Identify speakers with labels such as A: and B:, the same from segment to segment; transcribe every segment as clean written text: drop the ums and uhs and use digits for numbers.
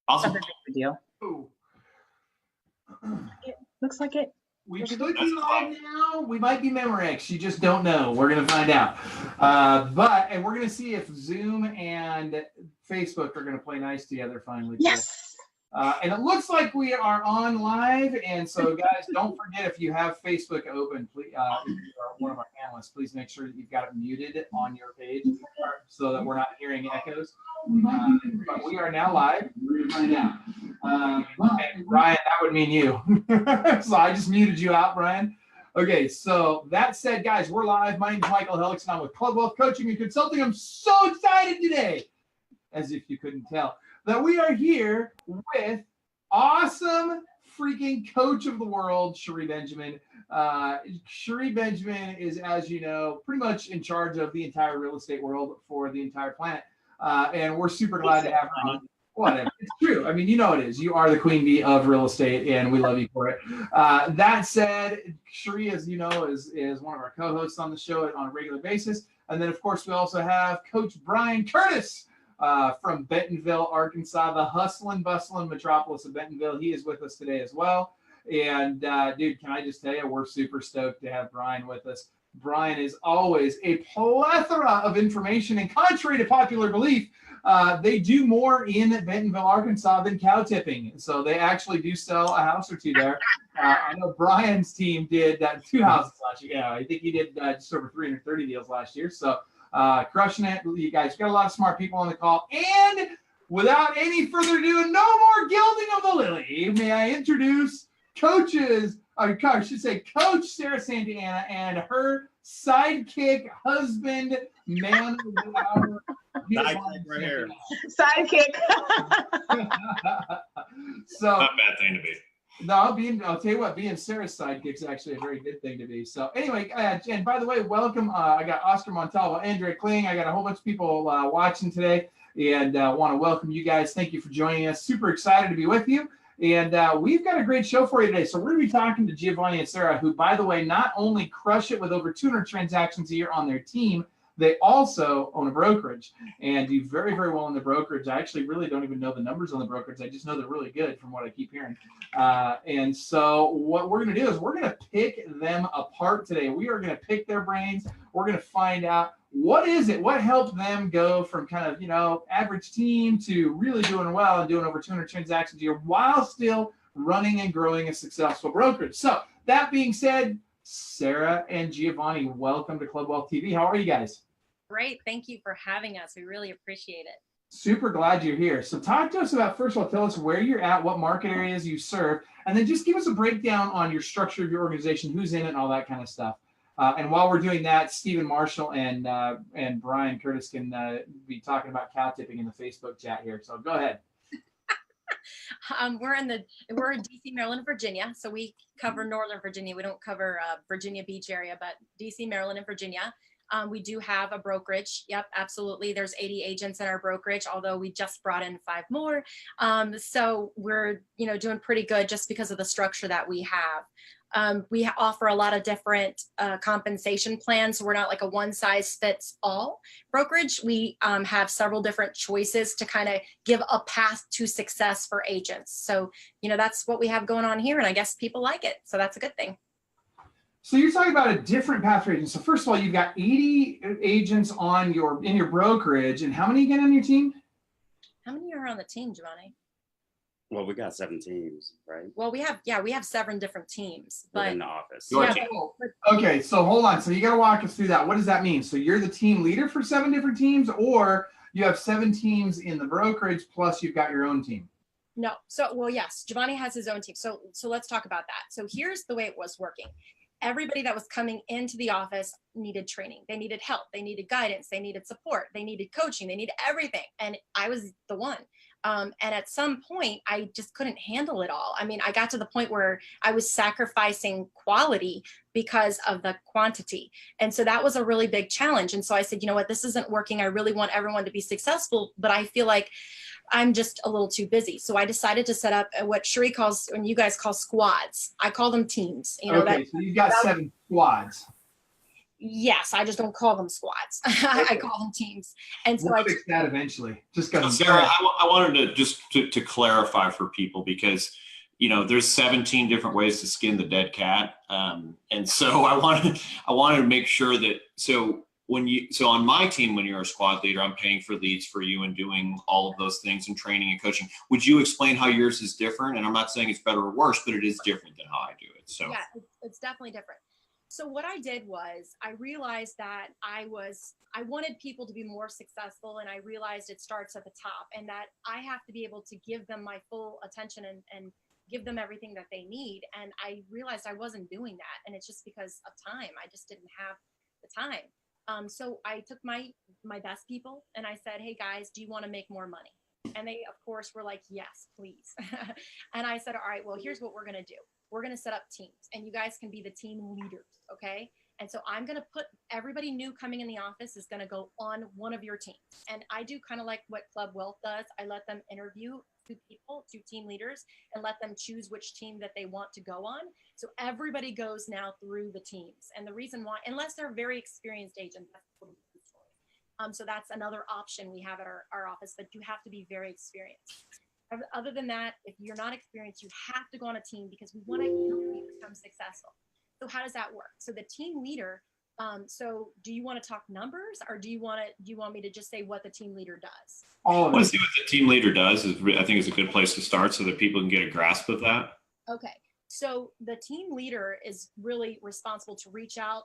A: Awesome.
B: That's a big deal.
C: Ooh.
B: It looks like it.
C: We could be live now. We might be Memorex. You just don't know. We're going to find out. And we're going to see if Zoom and Facebook are going to play nice together finally.
B: Yes.
C: And it looks like we are on live. And so, guys, don't forget, if you have Facebook open, please, if you are one of our analysts, please make sure that you've got it muted on your page so that we're not hearing echoes. But we are now live. We're going to find out. And Brian, that would mean you. So I just muted you out, Brian. Okay, so that said, guys, we're live. My name is Michael Helix, and I'm with Club Wealth Coaching and Consulting. I'm so excited today, as if you couldn't tell, that we are here with awesome freaking coach of the world, Cherie Benjamin. Cherie Benjamin is, as you know, pretty much in charge of the entire real estate world for the entire planet. And we're super glad to have her on. Whatever. It's true. I mean, you know it is. You are the queen bee of real estate, and we love you for it. That said, Cherie, as you know, is one of our co-hosts on the show on a regular basis. And then, of course, we also have Coach Brian Curtis from Bentonville, Arkansas, the hustling, bustling metropolis of Bentonville. He is with us today as well. And, dude, can I just tell you, we're super stoked to have Brian with us. Brian is always a plethora of information, and contrary to popular belief, they do more in Bentonville, Arkansas than cow tipping. So they actually do sell a house or two there. I know Brian's team did 2 houses last year. Yeah, I think he did just over 330 deals last year. So crushing it. You guys got a lot of smart people on the call. And without any further ado, no more gilding of the lily, may I introduce Coach Sarah Santa Ana and her sidekick husband, man of the hour.
A: Sidekick right here.
B: Sidekick.
C: So
A: not a bad thing to be.
C: No, I'll tell you what, being Sarah's sidekick is actually a very good thing to be. So anyway, and by the way, welcome. I got Oscar Montalvo, Andrea Kling. I got a whole bunch of people watching today, and want to welcome you guys. Thank you for joining us. Super excited to be with you. And we've got a great show for you today. So we're going to be talking to Giovanni and Sarah, who, by the way, not only crush it with over 200 transactions a year on their team, they also own a brokerage and do very, very well in the brokerage. I actually really don't even know the numbers on the brokerage. I just know they're really good from what I keep hearing. And so what we're going to do is we're going to pick them apart today. We are going to pick their brains. We're going to find out what helped them go from kind of, average team to really doing well and doing over 200 transactions a year while still running and growing a successful brokerage. So that being said, Sarah and Giovanni, welcome to Club Wealth TV. How are you guys?
D: Great. Thank you for having us. We really appreciate it.
C: Super glad you're here. So talk to us about, first of all, tell us where you're at, what market areas you serve, and then just give us a breakdown on your structure of your organization, who's in it, and all that kind of stuff. And while we're doing that, Stephen Marshall and Brian Curtis can be talking about cow tipping in the Facebook chat here. So go ahead.
D: We're in DC, Maryland, Virginia. So we cover Northern Virginia. We don't cover Virginia Beach area, but DC, Maryland, and Virginia. We do have a brokerage. Yep, absolutely. There's 80 agents in our brokerage, although we just brought in 5 more. So we're, doing pretty good just because of the structure that we have. We offer a lot of different compensation plans. So we're not like a one size fits all brokerage. We have several different choices to kind of give a path to success for agents. So, that's what we have going on here. And I guess people like it. So that's a good thing.
C: So you're talking about a different path for agents. So first of all, you've got 80 agents in your brokerage. And how many again on your team?
D: How many are on the team, Giovanni?
A: Well, we got 7 teams, right?
D: Well, we have 7 different teams, but
A: in the office.
C: Okay, so hold on. So you got to walk us through that. What does that mean? So you're the team leader for 7 different teams, or you have 7 teams in the brokerage plus you've got your own team?
D: No. So, well, yes, Giovanni has his own team. So let's talk about that. So here's the way it was working. Everybody that was coming into the office needed training. They needed help. They needed guidance. They needed support. They needed coaching. They needed everything. And I was the one. And at some point, I just couldn't handle it all. I mean, I got to the point where I was sacrificing quality because of the quantity. And so that was a really big challenge. And so I said, you know what, this isn't working. I really want everyone to be successful, but I feel like I'm just a little too busy. So I decided to set up what Cherie calls, and you guys call squads. I call them teams.
C: Okay, so you've got 7 squads.
D: Yes, I just don't call them squads. I call them teams. And so
C: We'll
D: I
C: fix that eventually. Just
E: So
C: got
E: Sarah, I wanted to just to clarify for people, because there's 17 different ways to skin the dead cat, and so I wanted to make sure that so on my team, when you're a squad leader, I'm paying for leads for you and doing all of those things and training and coaching. Would you explain how yours is different? And I'm not saying it's better or worse, but it is different than how I do it. So
D: yeah, it's definitely different. So what I did was I realized that I wanted people to be more successful, and I realized it starts at the top, and that I have to be able to give them my full attention and give them everything that they need. And I realized I wasn't doing that, and it's just because of time. I just didn't have the time. So I took my best people and I said, hey guys, do you want to make more money? And they, of course, were like, yes, please. And I said, all right, well, here's what we're going to do. We're going to set up teams, and you guys can be the team leaders. Okay. And so I'm going to put everybody new coming in the office is going to go on one of your teams. And I do kind of like what Club Wealth does. I let them interview two team leaders, and let them choose which team that they want to go on. So everybody goes now through the teams. And the reason why, unless they're very experienced agents, that's a different story. So that's another option we have at our office, but you have to be very experienced. Other than that, if you're not experienced, you have to go on a team, because we want to help you become successful. So how does that work? So the team leader, so do you want to talk numbers, or do you want me to just say what the team leader does?
E: I want to see what the team leader does. I think is a good place to start so that people can get a grasp of that.
D: Okay. So the team leader is really responsible to reach out.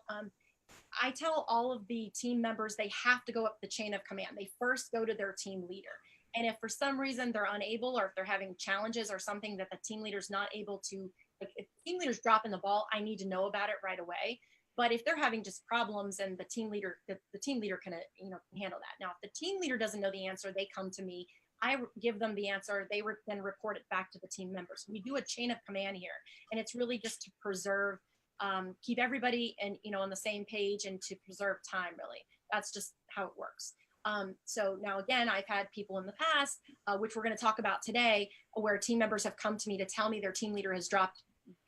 D: I tell all of the team members they have to go up the chain of command. They first go to their team leader. And if for some reason they're unable, or if they're having challenges or something that the team leader's not able to, like if the team leader's dropping the ball, I need to know about it right away. But if they're having just problems and the team leader can handle that. Now, if the team leader doesn't know the answer, they come to me. I give them the answer. They then report it back to the team members. We do a chain of command here, and it's really just to preserve, keep everybody on the same page, and to preserve time. Really, that's just how it works. So now again, I've had people in the past, which we're going to talk about today, where team members have come to me to tell me their team leader has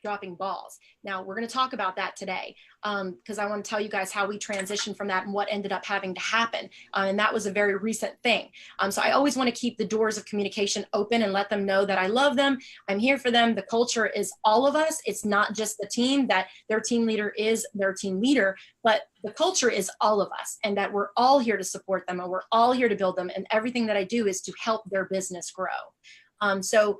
D: dropping balls. Now we're going to talk about that today, because I want to tell you guys how we transitioned from that and what ended up having to happen. And that was a very recent thing. So I always want to keep the doors of communication open and let them know that I love them. I'm here for them. The culture is all of us. It's not just the team, that their team leader is their team leader, but the culture is all of us, and that we're all here to support them, and we're all here to build them. And everything that I do is to help their business grow. So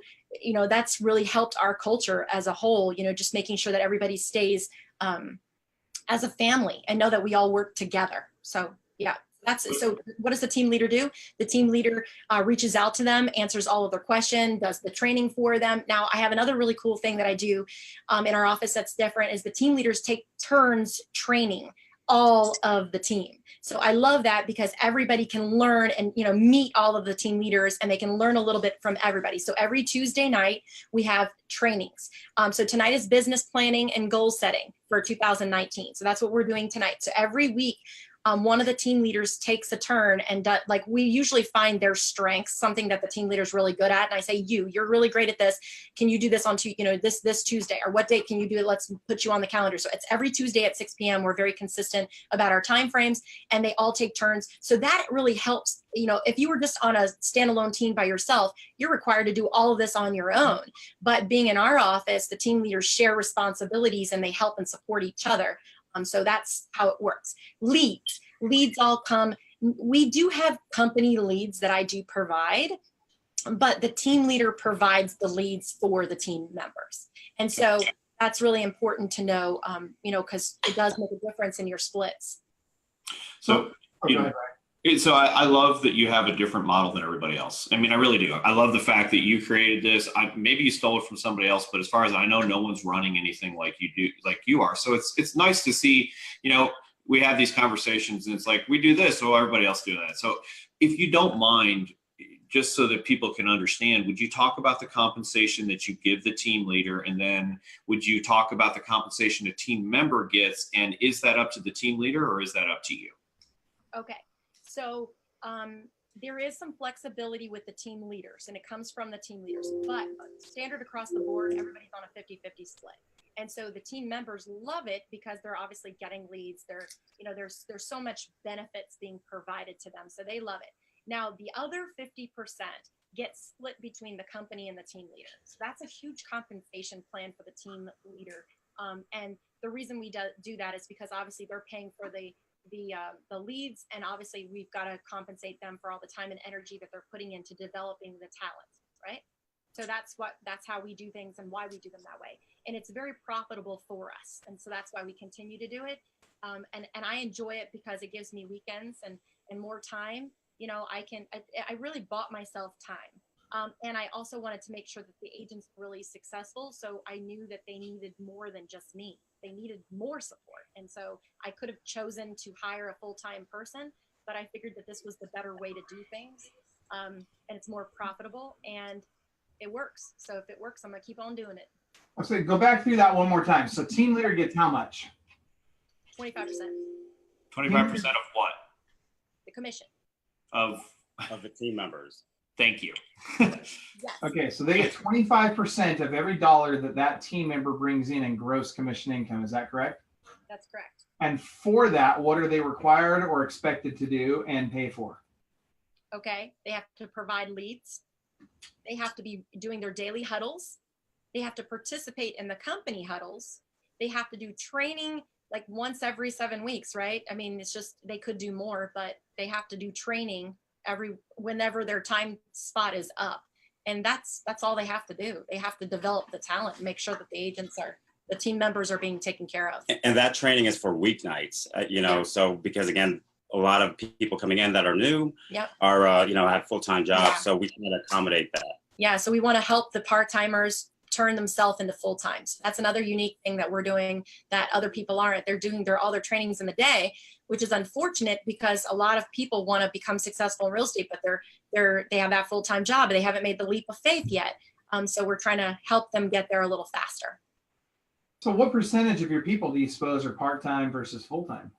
D: that's really helped our culture as a whole, just making sure that everybody stays as a family and know that we all work together. So yeah, so what does the team leader do? The team leader reaches out to them, answers all of their questions, does the training for them. Now I have another really cool thing that I do in our office that's different, is the team leaders take turns training all of the team. So I love that, because everybody can learn and meet all of the team leaders, and they can learn a little bit from everybody. So every Tuesday night we have trainings. So tonight is business planning and goal setting for 2019. So that's what we're doing tonight. So every week one of the team leaders takes a turn and we usually find their strengths, something that the team leader is really good at. And I say, you're really great at this. Can you do this on this Tuesday, or what date can you do it? Let's put you on the calendar. So it's every Tuesday at 6 p.m. We're very consistent about our time frames, and they all take turns. So that really helps. If you were just on a standalone team by yourself, you're required to do all of this on your own. But being in our office, the team leaders share responsibilities, and they help and support each other. So that's how it works. Leads all come. We do have company leads that I do provide, but the team leader provides the leads for the team members. And so that's really important to know, because it does make a difference in your splits.
E: So, so I love that you have a different model than everybody else. I mean, I really do. I love the fact that you created this. Maybe you stole it from somebody else, but as far as I know, no one's running anything like you are. So it's nice to see, we have these conversations, and it's like, we do this, so everybody else do that. So if you don't mind, just so that people can understand, would you talk about the compensation that you give the team leader? And then would you talk about the compensation a team member gets? And is that up to the team leader, or is that up to you?
D: Okay. So there is some flexibility with the team leaders, and it comes from the team leaders, but standard across the board, everybody's on a 50-50 split. And so the team members love it because they're obviously getting leads. There's so much benefits being provided to them. So they love it. Now, the other 50% gets split between the company and the team leader. So that's a huge compensation plan for the team leader. And the reason we do that is because obviously they're paying for the leads, and obviously we've got to compensate them for all the time and energy that they're putting into developing the talent, right? So that's how we do things and why we do them that way. And it's very profitable for us. And so that's why we continue to do it. And I enjoy it because it gives me weekends and more time. I really bought myself time. And I also wanted to make sure that the agents were really successful. So I knew that they needed more than just me. They needed more support. And so I could have chosen to hire a full-time person, but I figured that this was the better way to do things. And it's more profitable and it works. So if it works, I'm going to keep on doing it.
C: I'll say, go back through that one more time. So team leader gets how much?
D: 25%.
E: 25% of what?
D: The commission.
E: Of
A: Of the team members.
E: Thank you.
D: Yes.
C: Okay, so they get 25% of every dollar that team member brings in gross commission income. Is that correct?
D: That's correct.
C: And for that, what are they required or expected to do and pay for?
D: Okay. They have to provide leads. They have to be doing their daily huddles. They have to participate in the company huddles. They have to do training like once every 7 weeks, right? I mean, it's just, they could do more, but they have to do training whenever their time spot is up. And that's all they have to do. They have to develop the talent and make sure that the team members are being taken care of.
A: And that training is for weeknights, so because again, a lot of people coming in that are new are, have full-time jobs. Yeah. So we can accommodate that.
D: Yeah. So we want to help the part-timers turn themselves into full-times. That's another unique thing that we're doing that other people aren't. They're doing all their trainings in the day, which is unfortunate because a lot of people want to become successful in real estate, but they have that full-time job and they haven't made the leap of faith yet. So we're trying to help them get there a little faster.
C: So what percentage of your people do you suppose are part-time versus full-time?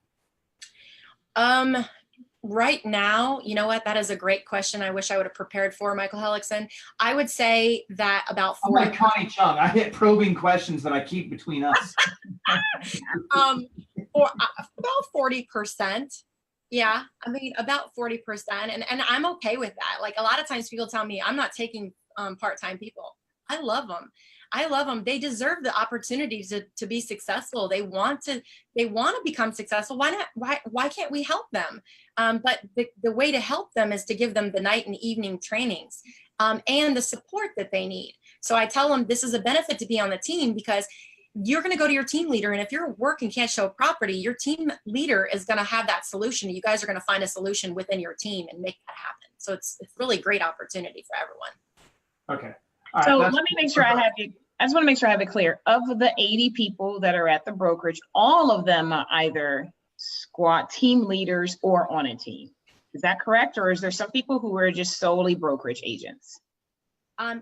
D: Right now, you know what? That is a great question. I wish I would have prepared for Michael Hellickson. I would say that about 40%.
C: I'm like Connie Chung. I hit probing questions that I keep between us.
D: Or about 40%. Yeah. I mean, about 40%. And I'm okay with that. Like a lot of times people tell me I'm not taking part-time people. I love them. They deserve the opportunity to be successful. They want to become successful. Why not? Why can't we help them? But the way to help them is to give them the night and evening trainings and the support that they need. So I tell them this is a benefit to be on the team because you're going to go to your team leader. And if your work and can't show property, your team leader is going to have that solution. You guys are going to find a solution within your team and make that happen. So it's really a great opportunity for everyone.
C: Okay. All right,
B: so let me make sure I just want to make sure I have it clear. Of the 80 people that are at the brokerage, all of them are either squad team leaders or on a team. Is that correct? Or is there some people who are just solely brokerage agents?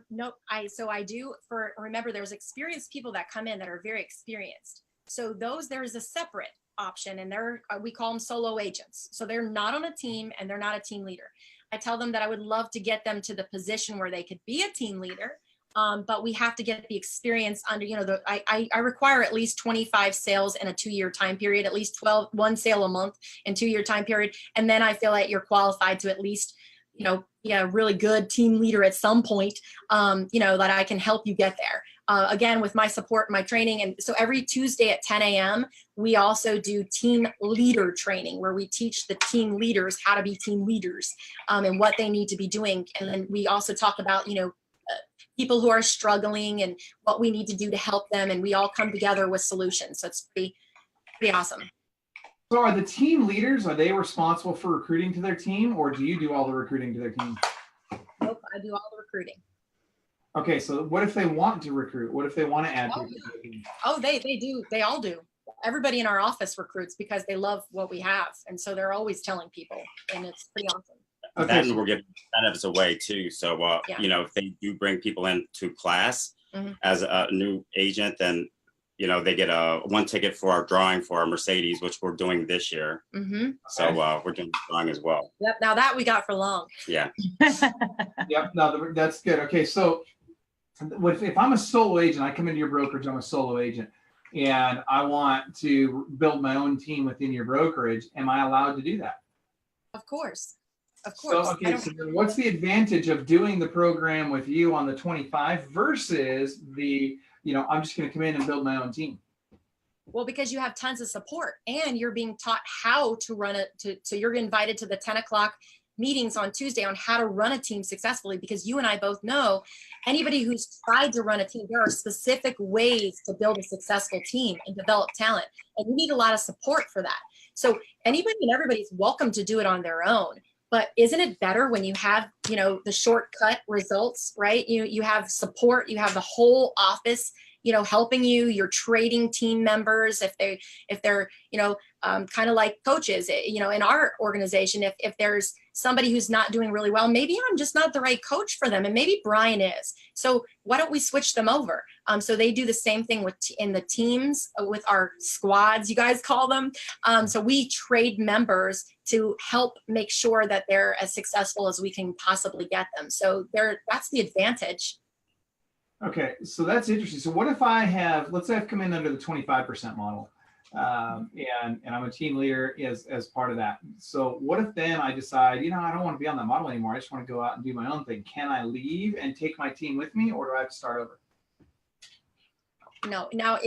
D: No, I do remember there's experienced people that come in that are very experienced. So there is a separate option and we call them solo agents. So they're not on a team and they're not a team leader. I tell them that I would love to get them to the position where they could be a team leader. But we have to get the experience under, I require at least 25 sales in a 2-year time period, at least 1 sale a month in 2-year time period. And then I feel like you're qualified to at least, be a really good team leader at some point, that I can help you get there. Again, with my support, my training. And so every Tuesday at 10 a.m., we also do team leader training where we teach the team leaders how to be team leaders and what they need to be doing. And then we also talk about, people who are struggling and what we need to do to help them. And we all come together with solutions. So it's pretty awesome.
C: So are the team leaders, are they responsible for recruiting to their team or do you do all the recruiting to their team?
D: Nope, I do all the recruiting.
C: Okay, so what if they want to recruit? What if they want to add people to their team?
D: Oh, they do. They all do. Everybody in our office recruits because they love what we have. And so they're always telling people and it's pretty awesome.
C: Okay.
A: And we're giving incentives away too. So, if they do bring people into class as a new agent, then, they get one ticket for our drawing for our Mercedes, which we're doing this year. Mm-hmm. So we're doing the drawing as well.
D: Yep. Now that we got for long.
A: Yeah.
C: Yep. No, that's good. Okay. So if I'm a solo agent, I come into your brokerage, I'm a solo agent. and I want to build my own team within your brokerage. Am I allowed to do that?
D: Of course. Of course.
C: So, okay, so then what's the advantage of doing the program with you on the 25 versus the, I'm just going to come in and build my own team?
D: Well, because you have tons of support and you're being taught how to run it. So you're invited to the 10 o'clock meetings on Tuesday on how to run a team successfully, because you and I both know anybody who's tried to run a team, there are specific ways to build a successful team and develop talent. And you need a lot of support for that. So anybody and everybody's welcome to do it on their own. But isn't it better when you have, the shortcut results, right? You have support, you have the whole office, helping you, you're trading team members. If they're, kind of like coaches, in our organization, if there's somebody who's not doing really well, maybe I'm just not the right coach for them. And maybe Brian is. So why don't we switch them over? So they do the same thing in the teams with our squads, you guys call them. So we trade members to help make sure that they're as successful as we can possibly get them. So that's the advantage.
C: Okay, so that's interesting. So what if let's say I've come in under the 25% model, and I'm a team leader as part of that. So what if then I decide, I don't want to be on that model anymore. I just want to go out and do my own thing. Can I leave and take my team with me, or do I have to start over?
D: No. Now,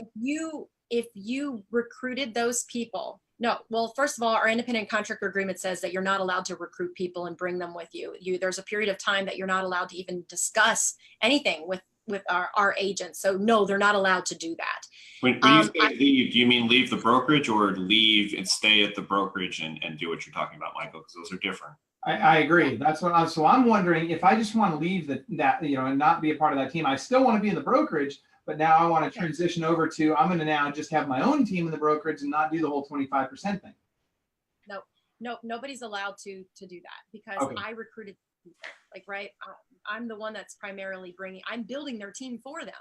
D: if you recruited those people, no. Well, first of all, our independent contractor agreement says that you're not allowed to recruit people and bring them with you. There's a period of time that you're not allowed to even discuss anything with our agents. So no, they're not allowed to do that.
E: When you say leave, do you mean leave the brokerage or leave and stay at the brokerage and do what you're talking about, Michael? Because those are different.
C: I agree. That's what I'm wondering, if I just want to leave that, and not be a part of that team, I still want to be in the brokerage, but now I want to transition over to, I'm going to now just have my own team in the brokerage and not do the whole 25% thing.
D: No, nobody's allowed to do that, because I recruited people, right? I'm the one that's primarily I'm building their team for them.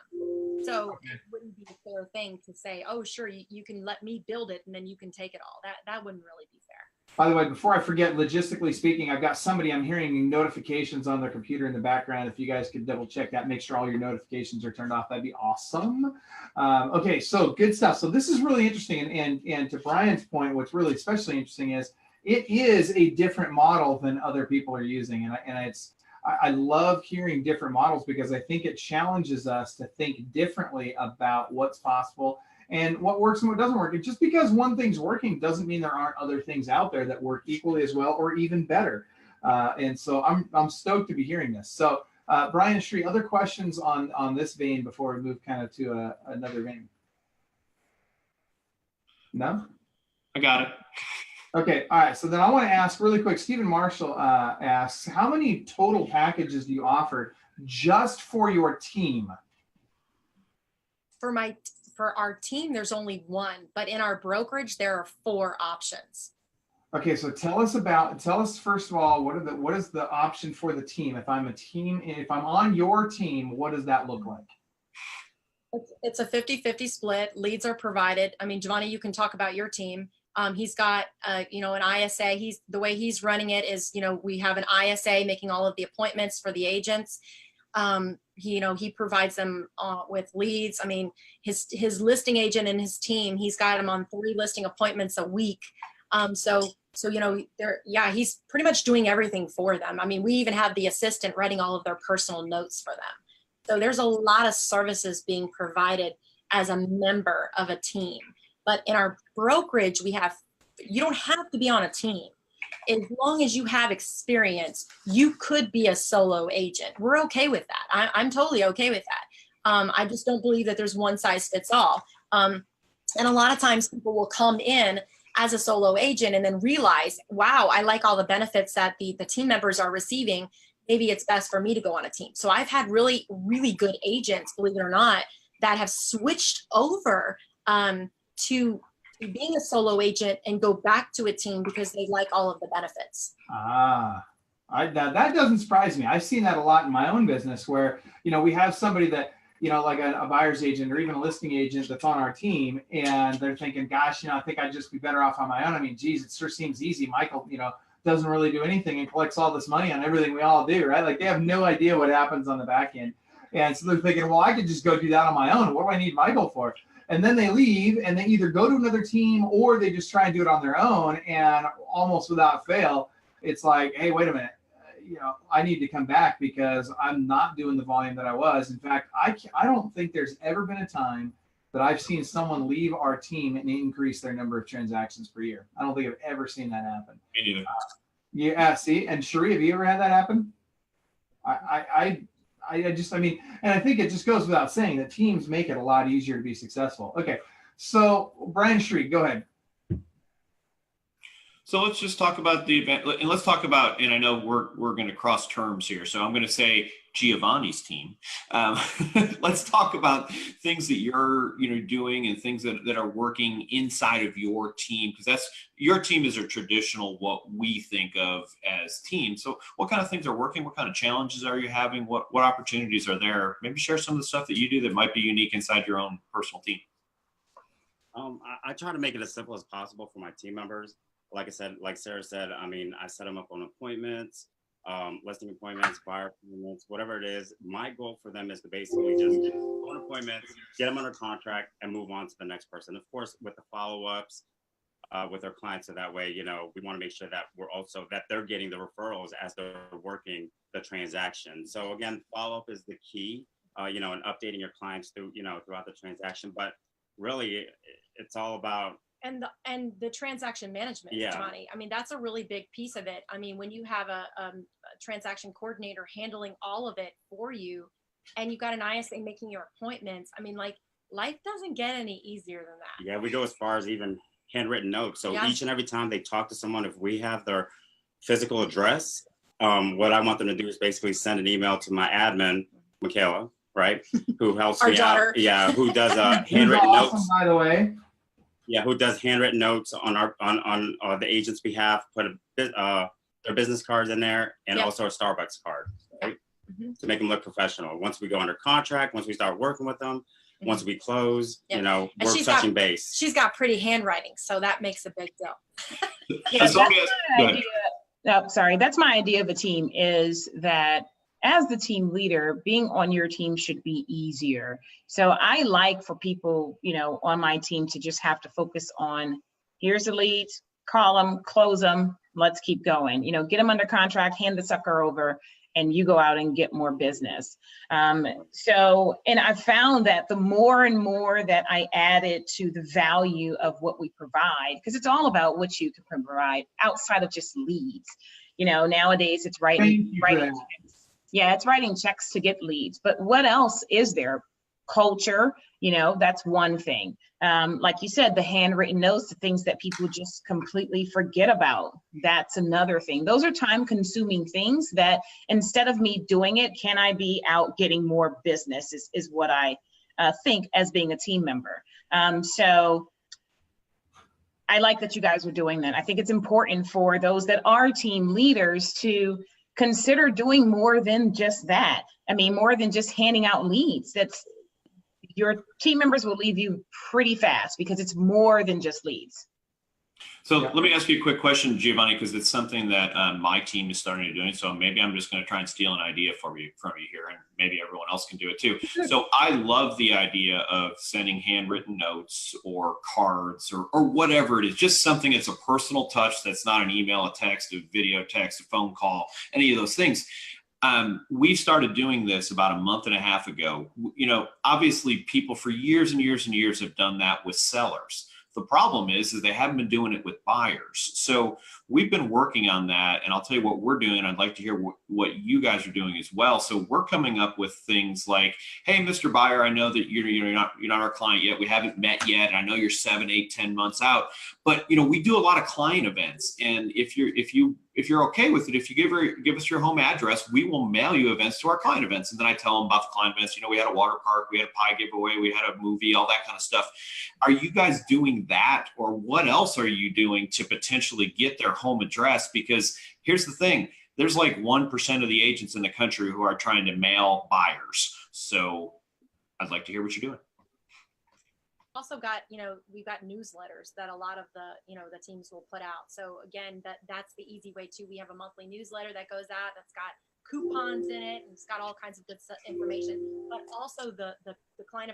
D: So it wouldn't be a fair thing to say, oh, sure, you can let me build it and then you can take it all. That wouldn't really be fair.
C: By the way, before I forget, logistically speaking, I've got somebody, I'm hearing notifications on their computer in the background. If you guys could double check that, make sure all your notifications are turned off, that'd be awesome. Okay, so good stuff. So this is really interesting. And to Brian's point, what's really especially interesting is it is a different model than other people are using. And I love hearing different models, because I think it challenges us to think differently about what's possible and what works and what doesn't work. And just because one thing's working doesn't mean there aren't other things out there that work equally as well or even better. And so I'm stoked to be hearing this. So Brian, Sri, other questions on this vein before we move kind of to another vein? No?
E: I got it.
C: Okay, all right. So then I want to ask really quick, Stephen Marshall asks, how many total packages do you offer just for your team?
D: For our team, there's only one, but in our brokerage, there are 4 options.
C: Okay, so tell us first of all, what is the option for the team? If I'm on your team, what does that look like?
D: It's a 50-50 split. Leads are provided. I mean, Giovanni, you can talk about your team. He's got, an ISA. The way he's running it is, we have an ISA making all of the appointments for the agents. He provides them with leads. I mean, his listing agent and his team, he's got them on 3 listing appointments a week. So he's pretty much doing everything for them. I mean, we even have the assistant writing all of their personal notes for them. So there's a lot of services being provided as a member of a team. But in our brokerage, you don't have to be on a team. As long as you have experience, you could be a solo agent. We're okay with that. I'm totally okay with that. I just don't believe that there's one size fits all. And a lot of times people will come in as a solo agent and then realize, wow, I like all the benefits that the team members are receiving. Maybe it's best for me to go on a team. So I've had really, really good agents, believe it or not, that have switched over to being a solo agent and go back to a team because they like all of the benefits.
C: That doesn't surprise me. I've seen that a lot in my own business where, we have somebody that, like a buyer's agent or even a listing agent that's on our team, and they're thinking, gosh, I think I'd just be better off on my own. I mean, geez, it sure seems easy. Michael, doesn't really do anything and collects all this money on everything we all do, right? Like they have no idea what happens on the back end. And so they're thinking, well, I could just go do that on my own. What do I need Michael for? And then they leave and they either go to another team or they just try and do it on their own. And almost without fail, it's like, hey, wait a minute. I need to come back because I'm not doing the volume that I was. In fact, I don't think there's ever been a time that I've seen someone leave our team and increase their number of transactions per year. I don't think I've ever seen that happen.
E: Me neither.
C: Yeah, see, and Sheree, have you ever had that happen? I mean, and I think it just goes without saying that teams make it a lot easier to be successful. Okay, so Brian Sheree, go ahead.
E: So let's just talk about the event, and let's talk about, and I know we're going to cross terms here, so I'm going to say Giovanni's team. Let's talk about things that you're doing and things that are working inside of your team, because that's your team is a traditional what we think of as teams. So what kind of things are working? What kind of challenges are you having? What opportunities are there? Maybe share some of the stuff that you do that might be unique inside your own personal team.
A: I try to make it as simple as possible for my team members. Like I said, like Sarah said, I mean, I set them up on appointments, listing appointments, buyer appointments, whatever it is. My goal for them is to basically just go on appointments, get them under contract, and move on to the next person. Of course, with the follow-ups with our clients, so that way, we want to make sure that that they're getting the referrals as they're working the transaction. So again, follow-up is the key, and updating your clients throughout the transaction. But really, it's all about
D: and the transaction management, Giovanni. I mean, that's a really big piece of it. I mean, when you have a transaction coordinator handling all of it for you, and you've got an ISA making your appointments, I mean, like, life doesn't get any easier than that.
A: Yeah, we go as far as even handwritten notes. So each and every time they talk to someone, if we have their physical address, what I want them to do is basically send an email to my admin, Michaela, right, who helps
D: Our
A: me
D: daughter.
A: out. Yeah, who does handwritten notes.
C: By the way.
A: Yeah, who does handwritten notes on the agent's behalf, put their business cards in there, and also a Starbucks card, right? To make them look professional. Once we go under contract, once we start working with them, once we close, we're touching base.
D: She's got pretty handwriting, so that makes a big deal.
B: That's my idea of a team, is that as the team leader, being on your team should be easier. So I like for people, on my team to just have to focus on, here's the leads, call them, close them, let's keep going. Get them under contract, hand the sucker over, and you go out and get more business. And I found that the more and more that I added to the value of what we provide, because it's all about what you can provide outside of just leads. Nowadays it's writing checks. Yeah, it's writing checks to get leads, but what else is there? Culture, that's one thing. Like you said, the handwritten notes, the things that people just completely forget about, that's another thing. Those are time-consuming things that instead of me doing it, can I be out getting more business is what I think as being a team member. So I like that you guys are doing that. I think it's important for those that are team leaders to consider doing more than just that. I mean, more than just handing out leads. Your team members will leave you pretty fast because it's more than just leads.
E: So let me ask you a quick question, Giovanni, because it's something that my team is starting to do. So maybe I'm just going to try and steal an idea from you here, and maybe everyone else can do it too. So I love the idea of sending handwritten notes or cards or whatever it is, just something that's a personal touch. That's not an email, a text, a video text, a phone call, any of those things. We started doing this about a month and a half ago. Obviously people for years and years and years have done that with sellers. The problem is they haven't been doing it with buyers. So we've been working on that, and I'll tell you what we're doing. I'd like to hear what you guys are doing as well. So we're coming up with things like, hey, Mr. Buyer, I know that you're not our client yet. We haven't met yet. And I know you're 7, 8, 10 months out, but we do a lot of client events. And if you're okay with it, if you give us your home address, we will mail you events to our client events. And then I tell them about the client events. We had a water park, we had a pie giveaway, we had a movie, all that kind of stuff. Are you guys doing that, or what else are you doing to potentially get their home address? Because here's the thing, there's like 1% of the agents in the country who are trying to mail buyers. So I'd like to hear what you're doing.
D: Also got, we've got newsletters that a lot of the teams will put out. So again, that's the easy way too. We have a monthly newsletter that goes out that's got coupons in it, and it's got all kinds of good information. But also the client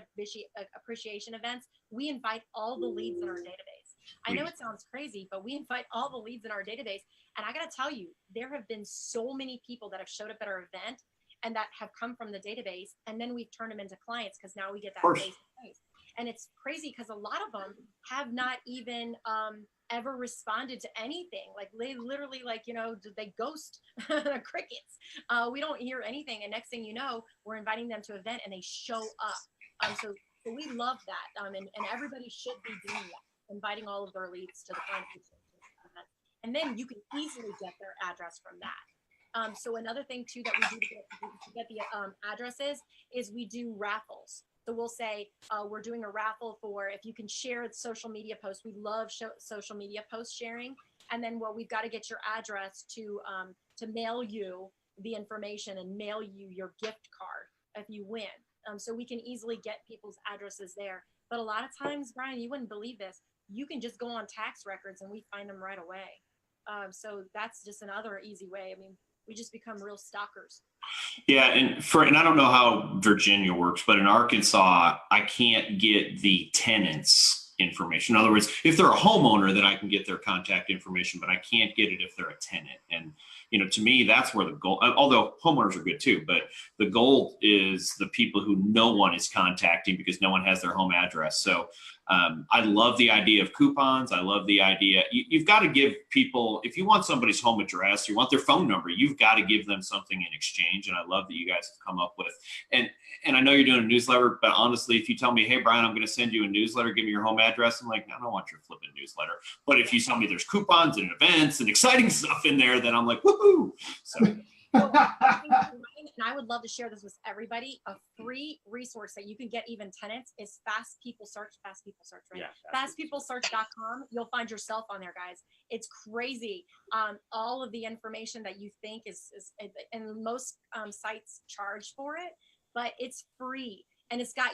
D: appreciation events, we invite all the leads in our database. I know it sounds crazy, but we invite all the leads in our database. And I got to tell you, there have been so many people that have showed up at our event and that have come from the database. And then we've turned them into clients because now we get that face to face. And it's crazy because a lot of them have not even ever responded to anything. Like they literally, like, you know, they ghost crickets. We don't hear anything. And next thing you know, we're inviting them to an event and they show up. So we love that. And everybody should be doing that, inviting all of their leads to the client. And then you can easily get their address from that. So another thing too that we do to get the addresses is we do raffles. So we'll say we're doing a raffle for if you can share social media posts. We love social media post sharing. And then we've got to get your address to mail you the information and mail you your gift card if you win. So we can easily get people's addresses there. But a lot of times, Brian, you wouldn't believe this. You can just go on tax records and we find them right away. So that's just another easy way. I mean, we just become real stalkers.
E: Yeah, and I don't know how Virginia works, but in Arkansas, I can't get the tenants' information. In other words, if they're a homeowner, then I can get their contact information, but I can't get it if they're a tenant. And you know, to me, that's where the goal. Although homeowners are good too, but the goal is the people who no one is contacting because no one has their home address. So I love the idea of coupons. I love the idea. You've got to give people, if you want somebody's home address, you want their phone number, you've got to give them something in exchange. And I love that you guys have come up with, and I know you're doing a newsletter, but honestly, if you tell me, hey, Brian, I'm going to send you a newsletter, give me your home address, I'm like, I don't want your flipping newsletter. But if you tell me there's coupons and events and exciting stuff in there, then I'm like, woohoo. So.
D: And I would love to share this with everybody. A free resource that you can get even tenants is Fast People Search, right?
A: Yeah,
D: FastPeopleSearch.com. You'll find yourself on there, guys. It's crazy. All of the information that you think is and most sites charge for it, but it's free. And it's got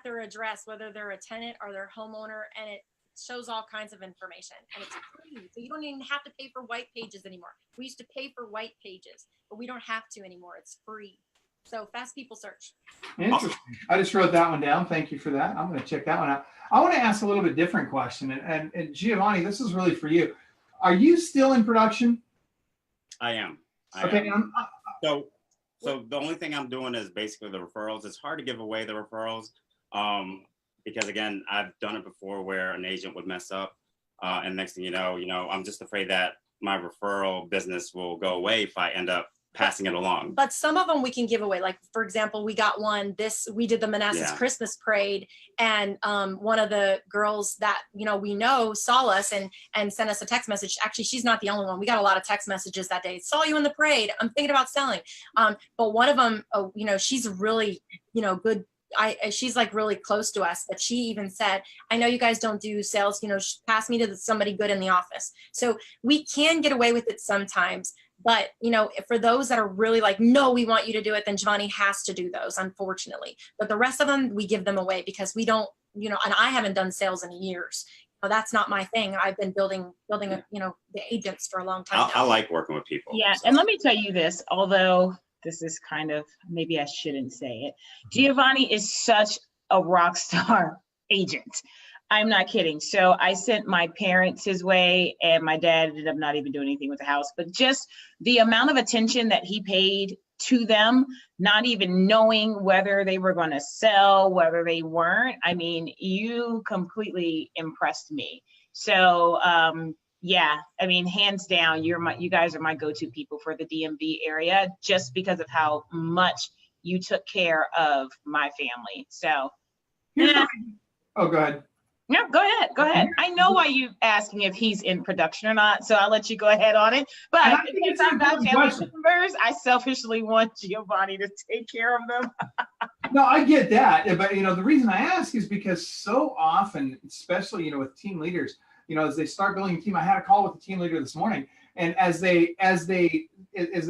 D: their address, whether they're a tenant or their homeowner, and it shows all kinds of information, and it's free. So you don't even have to pay for white pages anymore. We used to pay for white pages, but we don't have to anymore. It's free. So Fast People Search.
C: Interesting. I just wrote that one down. Thank you for that. I'm going to check that one out. I want to ask a little bit different question. And Giovanni, this is really for you. Are you still in production?
A: I am.
C: Okay.
A: So the only thing I'm doing is basically the referrals. It's hard to give away the referrals. Because again, I've done it before where an agent would mess up, and next thing you know, I'm just afraid that my referral business will go away if I end up passing it along.
D: But some of them we can give away. Like for example, we got one. We did the Manassas Christmas parade, and one of the girls that we know saw us and sent us a text message. Actually, she's not the only one. We got a lot of text messages that day. Saw you in the parade. I'm thinking about selling. But one of them, she's really good. She's like really close to us, but she even said, I know you guys don't do sales, pass me to somebody good in the office. So we can get away with it sometimes, but for those that are really like, no, we want you to do it, then Giovanni has to do those, unfortunately. But the rest of them, we give them away because we don't, and I haven't done sales in years. That's not my thing. I've been building, the agents for a long time now.
A: I like working with people.
B: Yeah. So. And let me tell you this, although this is kind of, maybe I shouldn't say it. Giovanni is such a rock star agent. I'm not kidding. So I sent my parents his way, and my dad ended up not even doing anything with the house, but just the amount of attention that he paid to them, not even knowing whether they were going to sell, whether they weren't. I mean, you completely impressed me. So, yeah, I mean, hands down, you guys are my go-to people for the DMV area, just because of how much you took care of my family. So, yeah.
C: Oh, go ahead.
B: Yeah, go ahead. I know why you asking if he's in production or not, so I'll let you go ahead on it. But because I'm not family members, I selfishly want Giovanni to take care of them.
C: No, I get that, but the reason I ask is because so often, especially with team leaders, as they start building a team, I had a call with the team leader this morning, and as they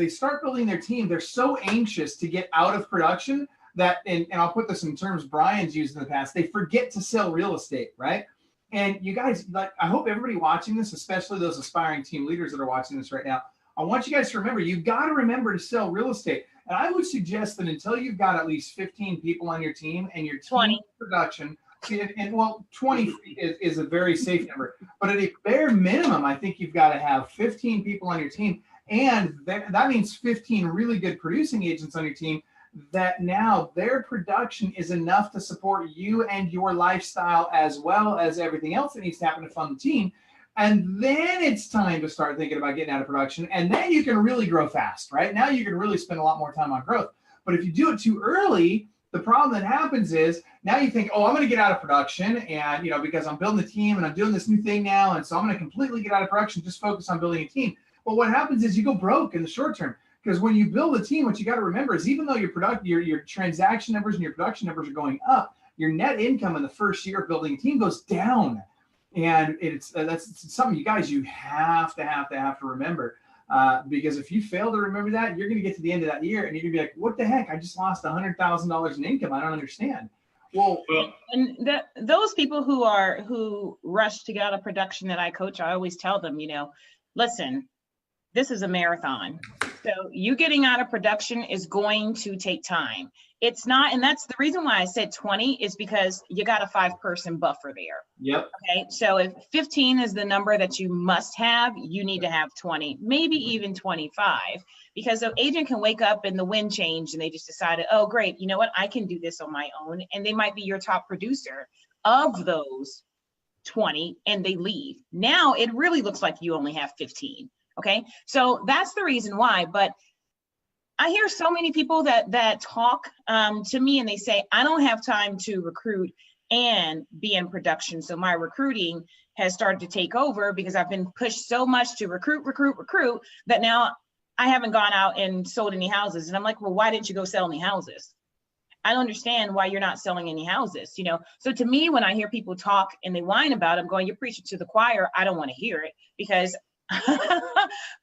C: start building their team, they're so anxious to get out of production that, and I'll put this in terms Brian's used in the past, they forget to sell real estate, right? And you guys, I hope everybody watching this, especially those aspiring team leaders that are watching this right now, I want you guys to remember, you've got to remember to sell real estate. And I would suggest that until you've got at least 15 people on your team and your team
B: 20
C: production, and well, 20 is a very safe number, but at a bare minimum, I think you've got to have 15 people on your team. And that means 15 really good producing agents on your team that now their production is enough to support you and your lifestyle as well as everything else that needs to happen to fund the team. And then it's time to start thinking about getting out of production. And then you can really grow fast, right? Now you can really spend a lot more time on growth. But if you do it too early, the problem that happens is now you think, oh, I'm going to get out of production. And, because I'm building a team and I'm doing this new thing now. And so I'm going to completely get out of production, just focus on building a team. But what happens is you go broke in the short term. Because when you build a team, what you got to remember is even though your transaction numbers and your production numbers are going up, your net income in the first year of building a team goes down. And that's something you guys, you have to remember. Because if you fail to remember that, you're going to get to the end of that year and you're going to be like, what the heck? I just lost $100,000 in income. I don't understand. Well,
B: and those people who rush to get out of production that I coach, I always tell them, listen, this is a marathon. So you getting out of production is going to take time. It's not, and that's the reason why I said 20 is because you got a 5-person buffer there.
C: Yep.
B: Okay. So if 15 is the number that you must have, you need to have 20, maybe even 25, because the agent can wake up and the wind changed and they just decided, oh, great. You know what? I can do this on my own. And they might be your top producer of those 20 and they leave. Now it really looks like you only have 15. Okay, so that's the reason why. But I hear so many people that talk to me and they say, I don't have time to recruit and be in production. So my recruiting has started to take over because I've been pushed so much to recruit that now I haven't gone out and sold any houses. And I'm like, well, why didn't you go sell any houses? I don't understand why you're not selling any houses, So to me, when I hear people talk and they whine about it, I'm going, you're preaching to the choir. I don't want to hear it because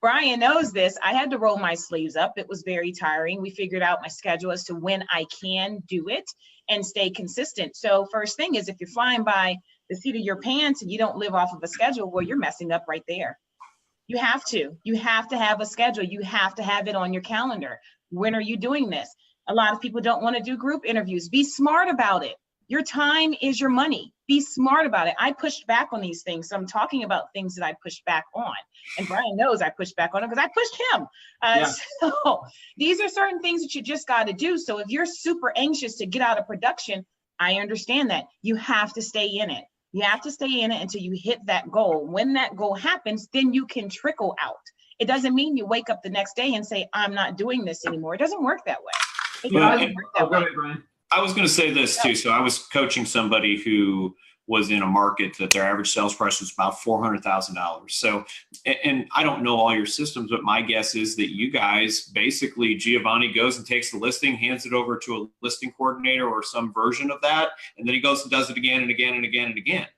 B: Brian knows this. I had to roll my sleeves up. It was very tiring. We figured out my schedule as to when I can do it and stay consistent. So first thing is, if you're flying by the seat of your pants and you don't live off of a schedule, well, you're messing up right there. You have to have a schedule. You have to have it on your calendar. When are you doing this? A lot of people don't want to do group interviews. Be smart about it. Your time is your money. Be smart about it. I pushed back on these things. So I'm talking about things that I pushed back on. And Brian knows I pushed back on him because I pushed him. So these are certain things that you just got to do. So if you're super anxious to get out of production, I understand that. You have to stay in it. You have to stay in it until you hit that goal. When that goal happens, then you can trickle out. It doesn't mean you wake up the next day and say, I'm not doing this anymore. It doesn't work that way. It doesn't work that way.
C: Brian.
E: I was going to say this too. So I was coaching somebody who was in a market that their average sales price was about $400,000. So, and I don't know all your systems, but my guess is that you guys basically, Giovanni goes and takes the listing, hands it over to a listing coordinator or some version of that. And then he goes and does it again and again and again and again.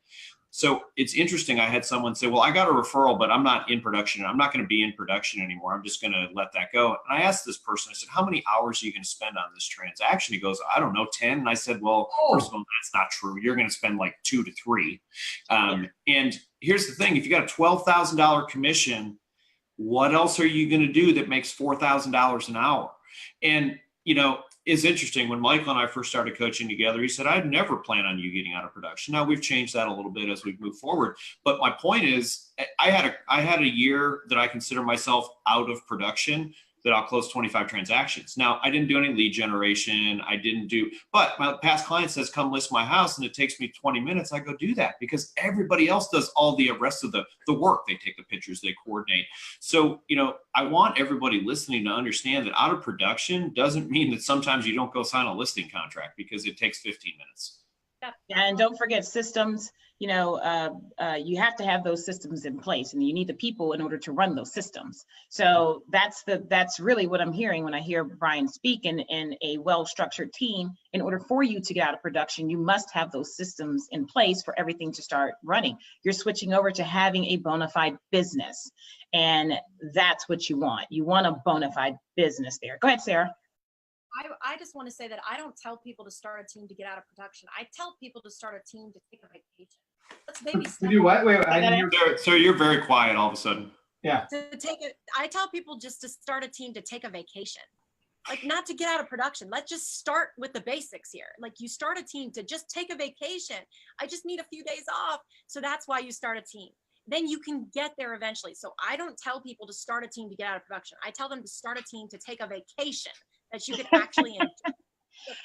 E: So it's interesting. I had someone say, well, I got a referral, but I'm not in production. I'm not going to be in production anymore. I'm just going to let that go. And I asked this person, I said, how many hours are you going to spend on this transaction? He goes, I don't know, 10. And I said, well, first of all, that's not true. You're going to spend like 2 to 3. And here's the thing. If you got a $12,000 commission, what else are you going to do that makes $4,000 an hour? And, it's interesting. When Michael and I first started coaching together, he said, I'd never plan on you getting out of production. Now we've changed that a little bit as we've moved forward. But my point is, I had a year that I consider myself out of production that I'll close 25 transactions. Now, I didn't do any lead generation. But my past client says, come list my house, and it takes me 20 minutes. I go do that because everybody else does all the rest of the work. They take the pictures, they coordinate. So, I want everybody listening to understand that out of production doesn't mean that sometimes you don't go sign a listing contract because it takes 15 minutes.
B: Yeah, and don't forget systems. You have to have those systems in place, and you need the people in order to run those systems. So that's really what I'm hearing when I hear Brian speak in a well-structured team. In order for you to get out of production, you must have those systems in place for everything to start running. You're switching over to having a bona fide business, and that's what you want. You want a bona fide business there. Go ahead, Sarah.
D: I just want to say that I don't tell people to start a team to get out of production. I tell people to start a team to take a vacation. Let's maybe
C: do what? Wait, I didn't hear.
E: So you're very quiet all of a sudden.
C: Yeah.
D: I tell people just to start a team to take a vacation. Like, not to get out of production. Let's just start with the basics here. Like, you start a team to just take a vacation. I just need a few days off. So that's why you start a team. Then you can get there eventually. So I don't tell people to start a team to get out of production. I tell them to start a team to take a vacation that you can actually enjoy.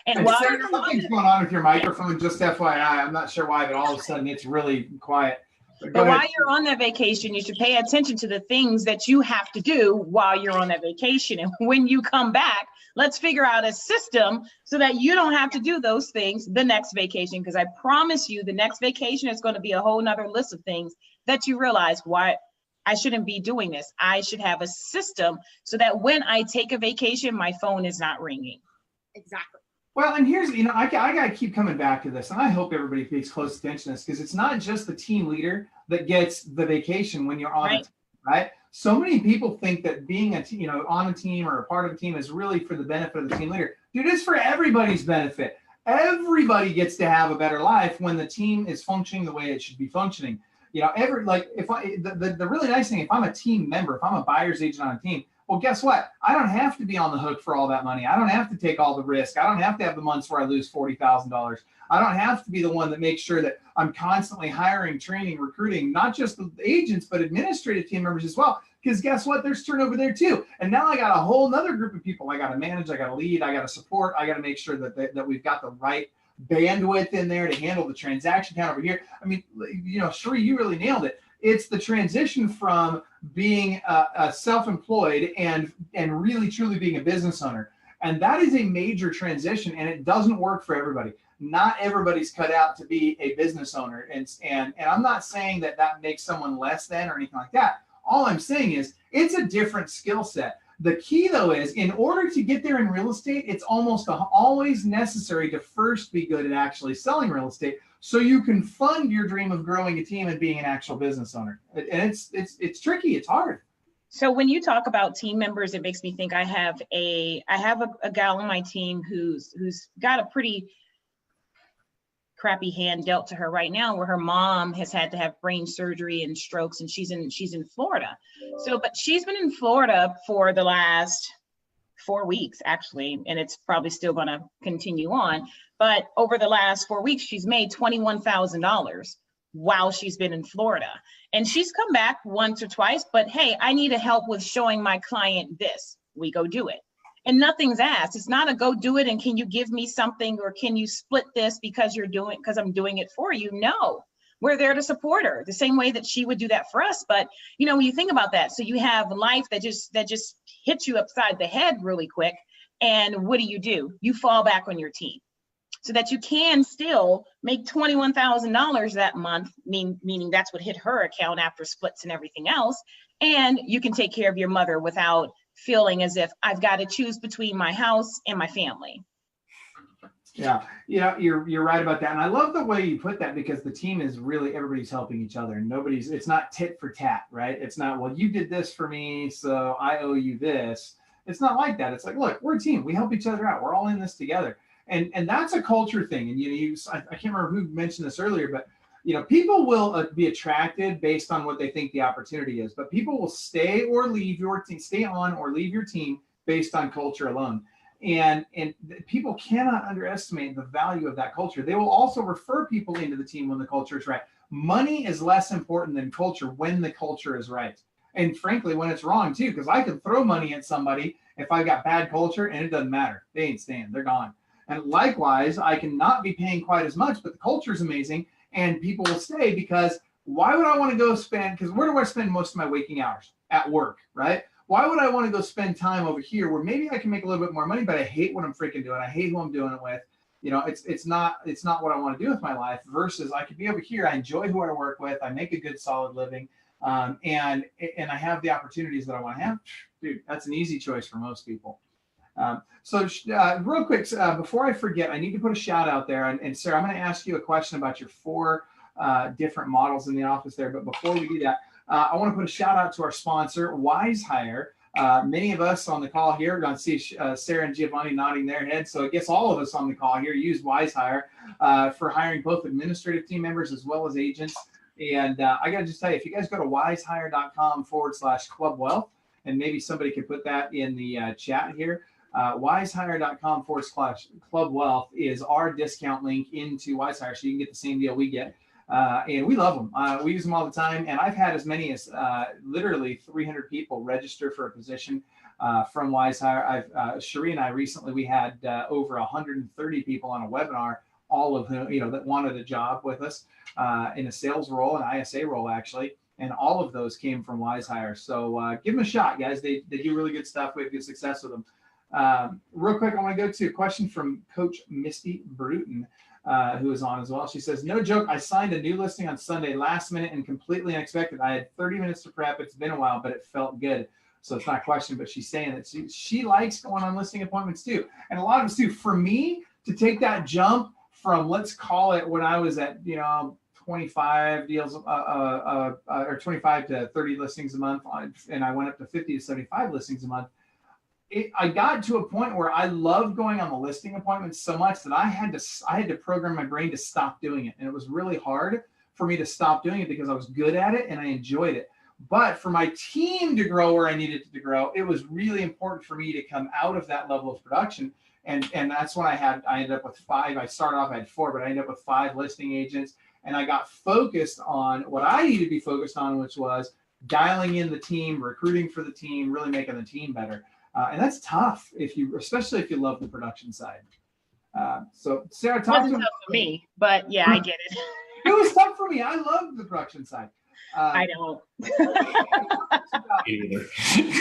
B: And while
C: something's going on with your microphone, just FYI, I'm not sure why, but all of a sudden it's really quiet.
B: But while you're on that vacation, you should pay attention to the things that you have to do while you're on that vacation. And when you come back, let's figure out a system so that you don't have to do those things the next vacation. Because I promise you, the next vacation is going to be a whole nother list of things that you realize, why I shouldn't be doing this. I should have a system so that when I take a vacation, my phone is not ringing.
D: Exactly.
C: Well, and here's, I got to keep coming back to this, and I hope everybody pays close attention to this, because it's not just the team leader that gets the vacation when you're on a team, right? So many people think that being on a team or a part of a team is really for the benefit of the team leader. Dude, it's for everybody's benefit. Everybody gets to have a better life when the team is functioning the way it should be functioning. The really nice thing, if I'm a team member, if I'm a buyer's agent on a team, well, guess what? I don't have to be on the hook for all that money. I don't have to take all the risk. I don't have to have the months where I lose $40,000. I don't have to be the one that makes sure that I'm constantly hiring, training, recruiting, not just the agents, but administrative team members as well. Because guess what? There's turnover there too. And now I got a whole nother group of people I got to manage, I got to lead, I got to support, I got to make sure that we've got the right bandwidth in there to handle the transaction count over here. I mean, Sheree, you really nailed it. It's the transition from being self-employed and really truly being a business owner. And that is a major transition, and it doesn't work for everybody. Not everybody's cut out to be a business owner. And I'm not saying that makes someone less than or anything like that. All I'm saying is it's a different skill set. The key, though, is in order to get there in real estate, it's almost always necessary to first be good at actually selling real estate, so you can fund your dream of growing a team and being an actual business owner. And it's tricky. It's hard.
B: So when you talk about team members, it makes me think I have a gal on my team who's got a pretty crappy hand dealt to her right now, where her mom has had to have brain surgery and strokes, and she's in Florida. But she's been in Florida for the last 4 weeks, actually, and it's probably still going to continue on. But over the last 4 weeks, she's made $21,000 while she's been in Florida. And she's come back once or twice, but hey, I need help with showing my client this. We go do it. And nothing's asked. It's not a go do it and can you give me something, or can you split this because I'm doing it for you? No, we're there to support her the same way that she would do that for us. But when you think about that, so you have life that just hits you upside the head really quick. And what do? You fall back on your team so that you can still make $21,000 that month, meaning that's what hit her account after splits and everything else. And you can take care of your mother without feeling as if I've got to choose between my house and my family.
C: Yeah, you're right about that. And I love the way you put that, because the team is really, everybody's helping each other, and it's not tit for tat, right? It's not, well, you did this for me, so I owe you this. It's not like that. It's like, look, we're a team. We help each other out. We're all in this together. And that's a culture thing. And I can't remember who mentioned this earlier, but people will be attracted based on what they think the opportunity is, but people will stay or leave your team, stay on or leave your team based on culture alone. And people cannot underestimate the value of that culture. They will also refer people into the team when the culture is right. Money is less important than culture when the culture is right. And frankly, when it's wrong too, because I can throw money at somebody if I've got bad culture and it doesn't matter. They ain't staying, they're gone. And likewise, I can not be paying quite as much, but the culture is amazing. And people will stay, because why would I want to go spend, because where do I spend most of my waking hours? At work, right? Why would I want to go spend time over here where maybe I can make a little bit more money, but I hate what I'm freaking doing. I hate who I'm doing it with. It's not what I want to do with my life, versus I could be over here. I enjoy who I work with. I make a good, solid living. And I have the opportunities that I want to have. Dude, that's an easy choice for most people. So real quick, before I forget, I need to put a shout out there. And Sarah, I'm going to ask you a question about your 4 different models in the office there. But before we do that, I want to put a shout out to our sponsor, Wise Hire. Many of us on the call here, we're going to see Sarah and Giovanni nodding their heads. So I guess all of us on the call here use Wise Hire for hiring both administrative team members as well as agents. And I got to just tell you, if you guys go to wisehire.com/Club Wealth, and maybe somebody could put that in the chat here. Wisehire.com/Club Wealth is our discount link into Wisehire, so you can get the same deal we get. And we love them. We use them all the time. And I've had as many as literally 300 people register for a position from Wisehire. Cherie and I recently, we had over 130 people on a webinar, all of whom, that wanted a job with us in a sales role, an ISA role, actually. And all of those came from Wisehire. So give them a shot, guys. They do really good stuff. We have good success with them. Real quick, I want to go to a question from Coach Misty Bruton, who is on as well. She says, no joke, I signed a new listing on Sunday last minute and completely unexpected. I had 30 minutes to prep. It's been a while, but it felt good. So it's not a question, but she's saying that she likes going on listing appointments too. And a lot of us do. For me to take that jump from, let's call it when I was at, 25 deals or 25 to 30 listings a month, and I went up to 50 to 75 listings a month. I got to a point where I loved going on the listing appointments so much that I had to program my brain to stop doing it. And it was really hard for me to stop doing it because I was good at it and I enjoyed it. But for my team to grow where I needed it to grow, it was really important for me to come out of that level of production. And that's when I ended up with 5. I started off, I had 4, but I ended up with 5 listing agents. And I got focused on what I needed to be focused on, which was dialing in the team, recruiting for the team, really making the team better. And that's tough especially if you love the production side. So Sarah, talk to me.
B: Tough for me, but yeah, I get it.
C: It was tough for me. I love the production side.
B: I don't.
E: Either.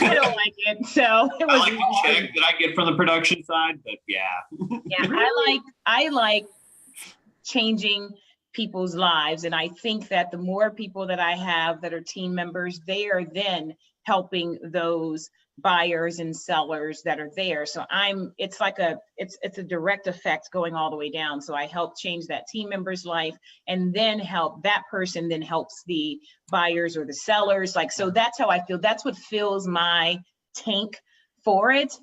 B: I don't like it. So it was.
E: I like the check that I get from the production side, but yeah.
B: Yeah, I like changing people's lives, and I think that the more people that I have that are team members, they are then helping those buyers and sellers that are there. So it's a direct effect going all the way down. So I help change that team member's life and then help that person then helps the buyers or the sellers. So that's how I feel. That's what fills my tank for it.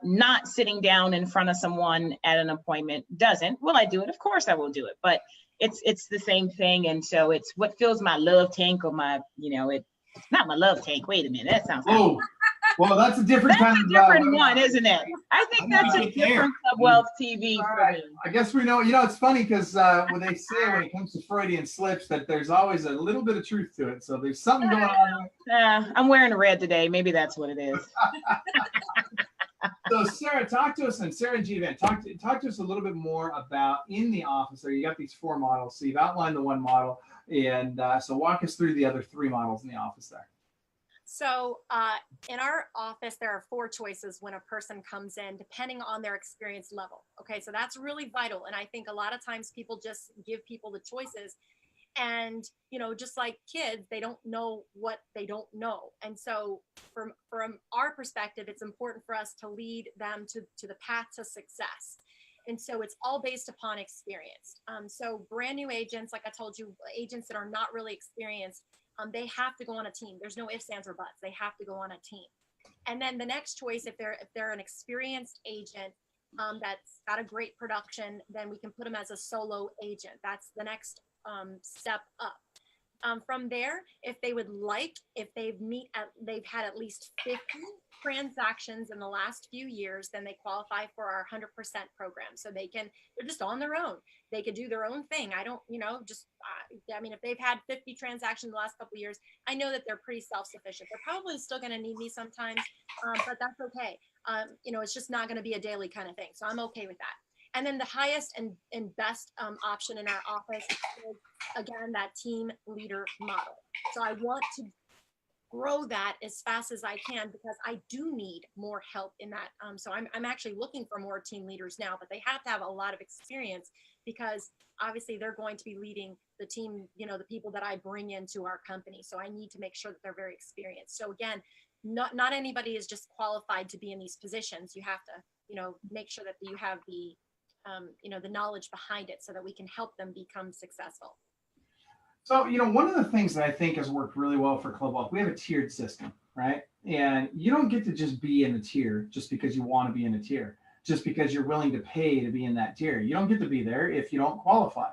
B: Not sitting down in front of someone at an appointment doesn't. Will I do it? Of course I will do it, but it's the same thing. And so it's what fills my love tank or my, it's not my love tank. Wait a minute. That sounds
C: oh. Well, that's a different kind of
B: different one, isn't it? I think that's a different Club Wealth TV for me.
C: I guess we know. It's funny because when they say when it comes to Freudian slips that there's always a little bit of truth to it. So there's something going on.
B: I'm wearing red today. Maybe that's what it is.
C: So Sarah, talk to us, and Sarah and Giovanni, talk to us a little bit more about in the office. So you got these 4 models. So you've outlined the 1 model, and so walk us through the other 3 models in the office there.
D: So in our office, there are 4 choices when a person comes in, depending on their experience level. Okay, so that's really vital. And I think a lot of times people just give people the choices. And, just like kids, they don't know what they don't know. And so from our perspective, it's important for us to lead them to the path to success. And so it's all based upon experience. So brand new agents, like I told you, agents that are not really experienced, they have to go on a team. There's no ifs, ands, or buts. They have to go on a team. And then the next choice, if they're an experienced agent that's got a great production, then we can put them as a solo agent. That's the next step up. From there, if they've had at least 50 transactions in the last few years, then they qualify for our 100% program. So they're just on their own. They could do their own thing. I don't, if they've had 50 transactions in the last couple of years, I know that they're pretty self-sufficient. They're probably still going to need me sometimes, but that's okay. It's just not going to be a daily kind of thing. So I'm okay with that. And then the highest and best option in our office is, again, that team leader model. So I want to grow that as fast as I can because I do need more help in that. So I'm actually looking for more team leaders now, but they have to have a lot of experience because obviously they're going to be leading the team, the people that I bring into our company. So I need to make sure that they're very experienced. So again, not anybody is just qualified to be in these positions. You have to, make sure that you have the knowledge behind it so that we can help them become successful.
C: So, one of the things that I think has worked really well for Club Wealth, we have a tiered system, right? And you don't get to just be in a tier just because you want to be in a tier, just because you're willing to pay to be in that tier. You don't get to be there if you don't qualify.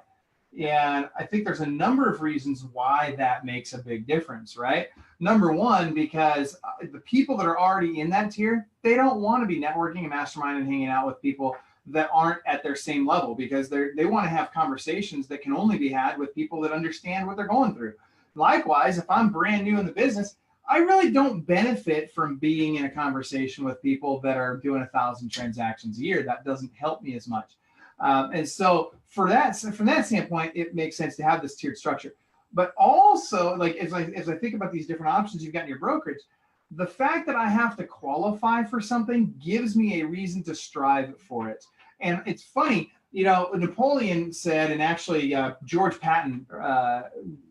C: And I think there's a number of reasons why that makes a big difference, right? Number one, because the people that are already in that tier, they don't want to be networking and mastermind and hanging out with people that aren't at their same level, because they want to have conversations that can only be had with people that understand what they're going through. Likewise, if I'm brand new in the business, I really don't benefit from being in a conversation with people that are doing 1,000 transactions a year. That doesn't help me as much. And so from that standpoint, it makes sense to have this tiered structure. But also, like as I think about these different options you've got in your brokerage, the fact that I have to qualify for something gives me a reason to strive for it. And it's funny, Napoleon said, and actually George Patton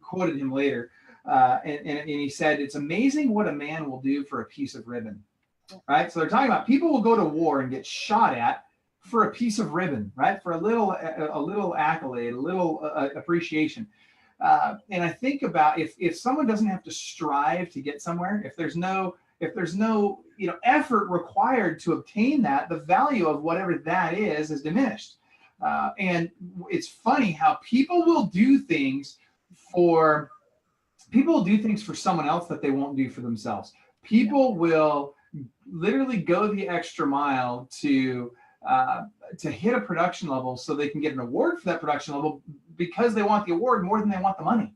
C: quoted him later, and he said, "It's amazing what a man will do for a piece of ribbon." Right? So they're talking about people will go to war and get shot at for a piece of ribbon, right? For a little accolade, a little appreciation. And I think about if someone doesn't have to strive to get somewhere, if there's no effort required to obtain that, the value of whatever that is diminished. And it's funny how people will do things for someone else that they won't do for themselves. People will literally go the extra mile to hit a production level so they can get an award for that production level, because they want the award more than they want the money.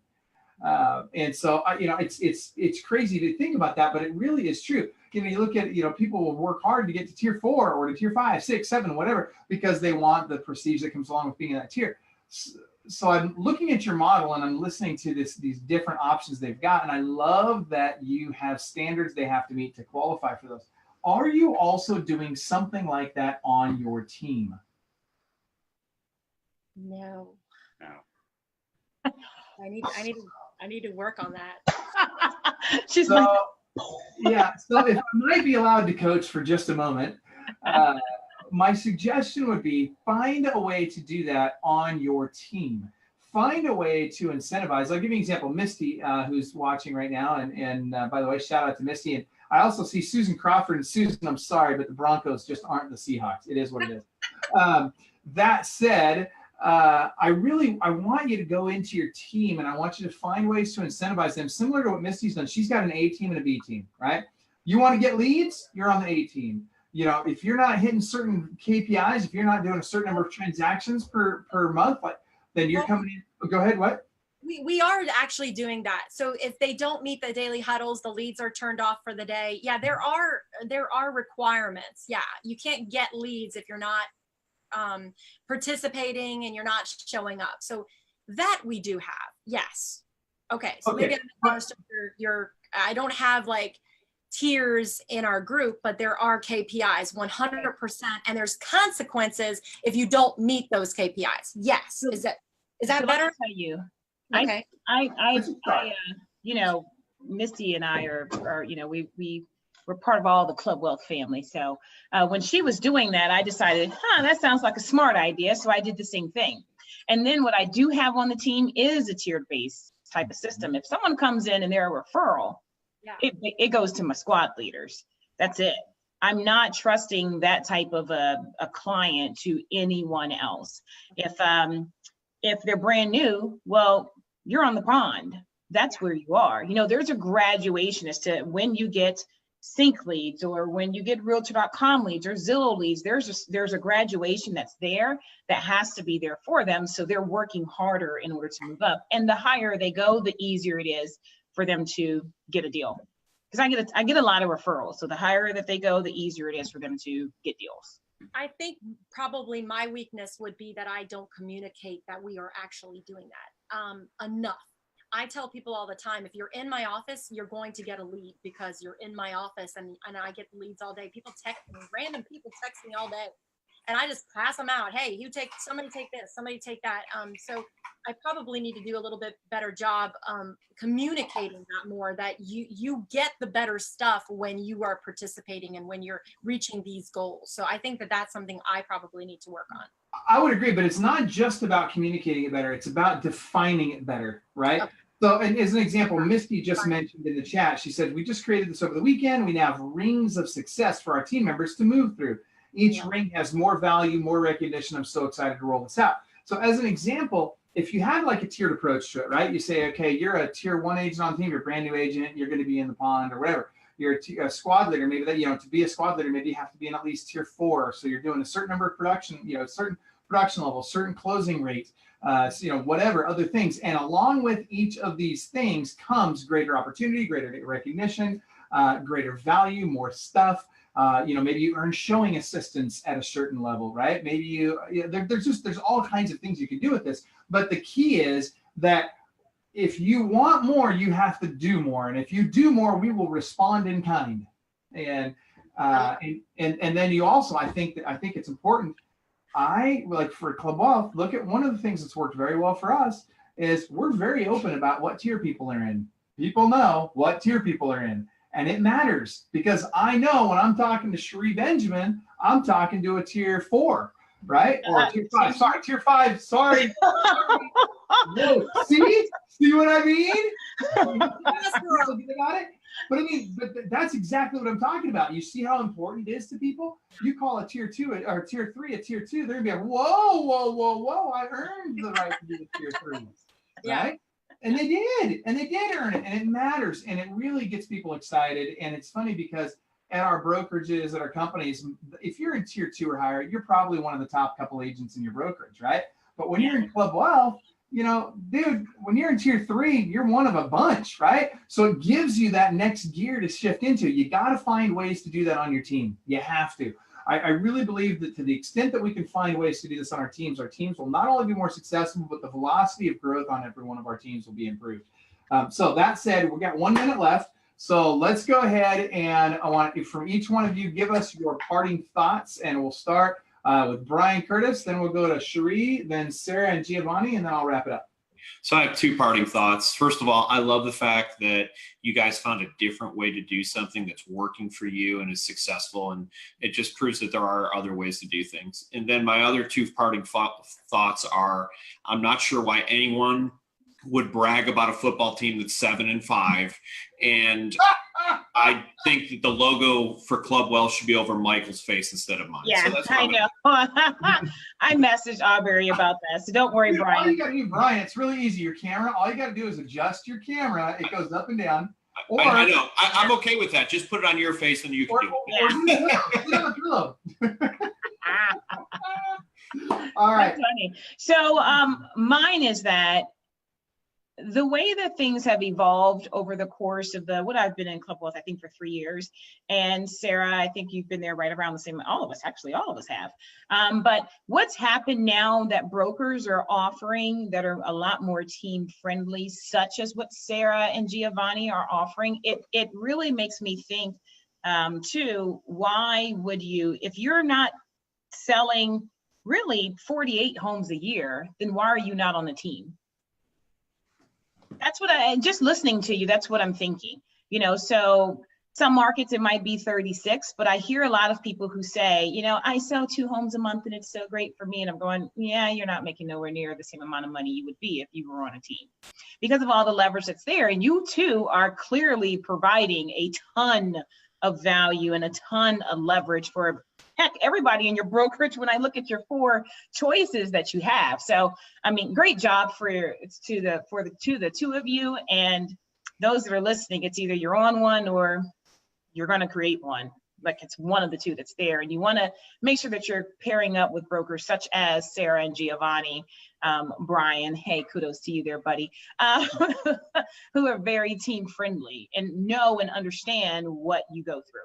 C: And so, it's crazy to think about that, but it really is true. You look at, people will work hard to get to tier 4 or to tier 5, 6, 7, whatever, because they want the prestige that comes along with being in that tier. So I'm looking at your model and I'm listening to these different options they've got. And I love that you have standards they have to meet to qualify for those. Are you also doing something like that on your team?
D: No. I need to work on that.
B: She's like,
C: yeah. So if I might be allowed to coach for just a moment, my suggestion would be find a way to do that on your team. Find a way to incentivize. I'll give you an example. Misty, who's watching right now, and by the way, shout out to Misty. And I also see Susan Crawford. And Susan, I'm sorry, but the Broncos just aren't the Seahawks. It is what it is. That said, I want you to go into your team, and I want you to find ways to incentivize them, similar to what Misty's done. She's got an A team and a B team, right? You want to get leads? You're on the A team. If you're not hitting certain KPIs, if you're not doing a certain number of transactions per month, then you're coming in. Oh, go ahead. What?
D: We are actually doing that. So if they don't meet the daily huddles, the leads are turned off for the day. Yeah, there are requirements. Yeah, you can't get leads if you're not participating and you're not showing up. So that we do have. Yes. Okay. So maybe I'm not I don't have like tiers in our group, but there are KPIs 100%, and there's consequences if you don't meet those KPIs. Yes. Is that better?
B: I'll tell you.
D: Okay.
B: Misty and I are we're part of all the Club Wealth family. So when she was doing that, I decided, that sounds like a smart idea. So I did the same thing. And then what I do have on the team is a tiered based type of system. If someone comes in and they're a referral, it goes to my squad leaders. That's it. I'm not trusting that type of a client to anyone else. If they're brand new, well, you're on the pond. That's where you are. There's a graduation as to when you get sync leads or when you get realtor.com leads or Zillow leads. There's a graduation that's there that has to be there for them. So they're working harder in order to move up. And the higher they go, the easier it is for them to get a deal. Because I get a lot of referrals. So the higher that they go, the easier it is for them to get deals.
D: I think probably my weakness would be that I don't communicate that we are actually doing that enough. I tell people all the time, if you're in my office, you're going to get a lead because you're in my office, and I get leads all day. Random people text me all day, and I just pass them out. Hey, somebody take this, somebody take that. So I probably need to do a little bit better job communicating that more, that you get the better stuff when you are participating and when you're reaching these goals. So I think that that's something I probably need to work on.
C: I would agree, but it's not just about communicating it better. It's about defining it better, right? Okay. So, and as an example, Misty just mentioned in the chat, she said, we just created this over the weekend. We now have rings of success for our team members to move through. Each ring has more value, more recognition. I'm so excited to roll this out. So as an example, if you had like a tiered approach to it, right? You say, okay, you're a tier 1 agent on the team, you're a brand new agent, you're going to be in the pond or whatever. You're a squad leader, maybe that, to be a squad leader, maybe you have to be in at least tier 4. So you're doing a certain number of production, certain production level, certain closing rate, whatever other things. And along with each of these things comes greater opportunity, greater recognition, greater value, more stuff. Maybe you earn showing assistance at a certain level, right? Maybe there's all kinds of things you can do with this. But the key is that if you want more, you have to do more. And if you do more, we will respond in kind. And then you also, I think it's important. For Club Wealth, look at one of the things that's worked very well for us is we're very open about what tier people are in. People know what tier people are in. And it matters because I know when I'm talking to Cherie Benjamin, I'm talking to a tier 4, right? Or tier 5. Sorry, tier 5. Sorry. Whoa, see what I mean? About it? But I mean, that's exactly what I'm talking about. You see how important it is to people? You call a tier 2 or tier 3 a tier 2, they're gonna be like, whoa, I earned the right to be the tier 3. Right? Yeah. And they did earn it, and it matters, and it really gets people excited. And it's funny because at our brokerages, at our companies, if you're in tier 2 or higher, you're probably one of the top couple agents in your brokerage, right? But when you're in Club Wealth, dude, when you're in tier 3, you're one of a bunch, right? So it gives you that next gear to shift into. You got to find ways to do that on your team. You have to. I really believe that to the extent that we can find ways to do this on our teams will not only be more successful, but the velocity of growth on every one of our teams will be improved. So that said, we've got 1 minute left. So let's go ahead, and I want from each one of you, give us your parting thoughts, and we'll start with Brian Curtis, then we'll go to Cherie, then Sarah and Giovanni, and then I'll wrap it up.
E: So I have 2 parting thoughts. First of all, I love the fact that you guys found a different way to do something that's working for you and is successful. And it just proves that there are other ways to do things. And then my other 2 parting thoughts are, I'm not sure why anyone would brag about a football team that's 7-5. And I think that the logo for Club Wealth should be over Michael's face instead of mine.
B: Yeah,
E: so that's
B: I know. I messaged Aubrey about that, so don't worry, Brian.
C: All you got to do, Brian, it's really easy. Your camera, all you got to do is adjust your camera. It goes up and down.
E: Or, I know. I'm okay with that. Just put it on your face and you can do it.
C: All right.
B: That's funny. So mine is that the way that things have evolved over the course of what I've been in Club Wealth, I think for 3 years, and Sarah, I think you've been there right around the same, all of us have. But what's happened now that brokers are offering that are a lot more team friendly, such as what Sarah and Giovanni are offering, it really makes me think too, why would you, if you're not selling really 48 homes a year, then why are you not on the team? That's what just listening to you, that's what I'm thinking. So some markets it might be 36, but I hear a lot of people who say, I sell 2 homes a month and it's so great for me. And I'm going, yeah, you're not making nowhere near the same amount of money you would be if you were on a team because of all the leverage that's there. And you too are clearly providing a ton of value and a ton of leverage for heck, everybody in your brokerage when I look at your 4 choices that you have. So, I mean, great job for the 2 of you, and those that are listening, it's either you're on one or you're going to create one. Like it's one of the 2 that's there, and you want to make sure that you're pairing up with brokers such as Sarah and Giovanni, Brian, hey, kudos to you there, buddy, who are very team friendly and know and understand what you go through.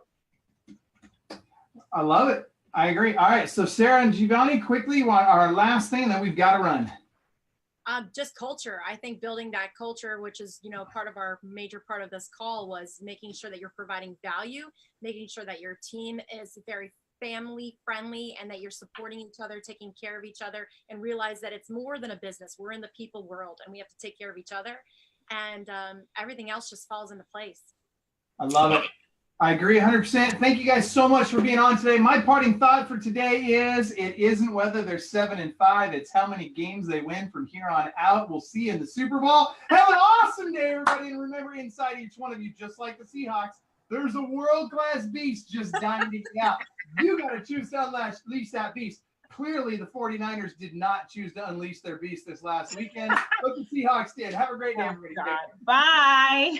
C: I love it. I agree. All right. So Sarah and Giovanni, quickly, our last thing, and then we've got to run.
D: Just culture. I think building that culture, which is, major part of this call, was making sure that you're providing value, making sure that your team is very family friendly and that you're supporting each other, taking care of each other, and realize that it's more than a business. We're in the people world and we have to take care of each other, and everything else just falls into place.
C: I love it. I agree 100%. Thank you guys so much for being on today. My parting thought for today is it isn't whether they're 7-5, it's how many games they win from here on out. We'll see you in the Super Bowl. Have an awesome day, everybody. And remember, inside each one of you, just like the Seahawks, there's a world-class beast just dying to get out. You got to choose to unleash that beast. clearly the 49ers did not choose to unleash their beast this last weekend, but the Seahawks did. Have a great day, everybody.
B: Bye.